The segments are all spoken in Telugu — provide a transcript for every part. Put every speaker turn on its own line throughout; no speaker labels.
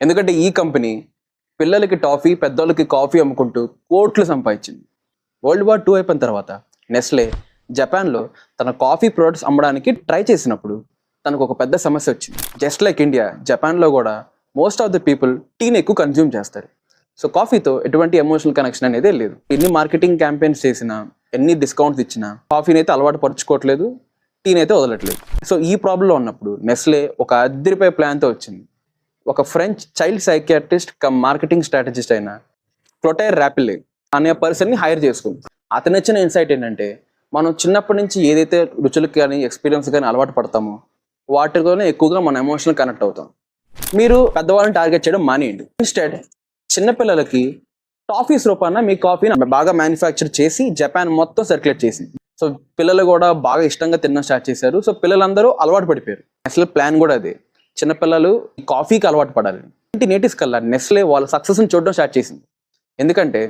ఎందుకంటే ఈ కంపెనీ పిల్లలకి టాఫీ పెద్దోళ్ళకి కాఫీ అమ్ముకుంటూ కోట్లు సంపాదించింది. వరల్డ్ వార్ 2 అయిపోయిన తర్వాత నెస్లే జపాన్లో తన కాఫీ ప్రొడక్ట్స్ అమ్మడానికి ట్రై చేసినప్పుడు తనకు ఒక పెద్ద సమస్య వచ్చింది. జస్ట్ లైక్ ఇండియా, జపాన్లో కూడా మోస్ట్ ఆఫ్ ద పీపుల్ టీని ఎక్కువ కన్జ్యూమ్ చేస్తారు. సో కాఫీతో ఎటువంటి ఎమోషనల్ కనెక్షన్ అనేది లేదు. ఎన్ని మార్కెటింగ్ క్యాంపెయిన్స్ చేసినా, ఎన్ని డిస్కౌంట్స్ ఇచ్చినా కాఫీని అయితే అలవాటు పరుచుకోవట్లేదు, టీని అయితే వదలట్లేదు. సో ఈ ప్రాబ్లంలో ఉన్నప్పుడు నెస్లే ఒక అద్దరిపై ప్లాన్తో వచ్చింది. ఒక French child psychiatrist come marketing strategist అయిన క్లోటైర్ రాపిల్లే అనే పర్సన్ని హైర్ చేసుకుంది. అతను ఇచ్చిన ఇన్సైట్ ఏంటంటే, మనం చిన్నప్పటి నుంచి ఏదైతే రుచులకు కానీ ఎక్స్పీరియన్స్ కానీ అలవాటు పడతామో వాటితోనే ఎక్కువగా మనం ఎమోషనల్ కనెక్ట్ అవుతాం. మీరు పెద్దవాళ్ళని టార్గెట్ చేయడం మానేయండి. ఇన్స్టెడ్ చిన్నపిల్లలకి టాఫీస్ రూపాన మీ కాఫీని బాగా మ్యానుఫ్యాక్చర్ చేసి జపాన్ మొత్తం సర్క్యులేట్ చేసింది. సో పిల్లలు కూడా బాగా ఇష్టంగా తినడం స్టార్ట్ చేశారు. సో పిల్లలందరూ అలవాటు పడిపోయారు. అసలు ప్లాన్ కూడా అదే, చిన్నపిల్లలు కాఫీకి అలవాటు పడాలి. 1980s కల్లా నెస్లే వాళ్ళ సక్సెస్ని చూడడం స్టార్ట్ చేసింది. ఎందుకంటే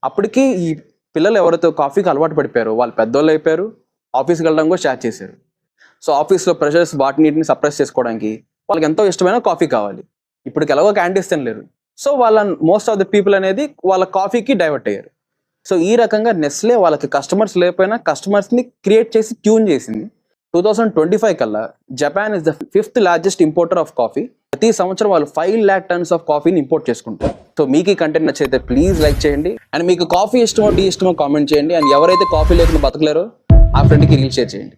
అప్పటికి ఈ పిల్లలు ఎవరైతే కాఫీకి అలవాటు పడిపోయారో వాళ్ళు పెద్దోళ్ళు అయిపోయారు, ఆఫీస్కి వెళ్ళడం కూడా స్టార్ట్ చేశారు. సో ఆఫీస్లో ప్రెషర్స్ వాటిని సప్రెస్ చేసుకోవడానికి వాళ్ళకి ఎంతో ఇష్టమైన కాఫీ కావాలి. ఇప్పటికి ఎలాగో క్యాంటీన్స్ తినలేరు. సో వాళ్ళ మోస్ట్ ఆఫ్ ద పీపుల్ అనేది వాళ్ళ కాఫీకి డైవర్ట్ అయ్యారు. సో ఈ రకంగా నెస్లే వాళ్ళకి కస్టమర్స్ లేకపోయినా కస్టమర్స్ని క్రియేట్ చేసి ట్యూన్ చేసింది. 2025 కల్లా Japan is the 5th largest importer of coffee. ప్రతి సంవత్సరం వాళ్ళు 5 lakh tons ఆఫ్ కాఫీని ఇంపోర్ట్ చేసుకుంటారు. సో మీకు ఈ కంటెంట్ నచ్చితే ప్లీజ్ లైక్ చేయండి. అండ్ మీకు కాఫీ ఇష్టమో టీ ఇష్టమో కామెంట్ చేయండి. అండ్ ఎవరైతే కాఫీ లేకుండా బతకలేరో ఆ ఫ్రెండ్కి రీల్ షేర్ చేయండి.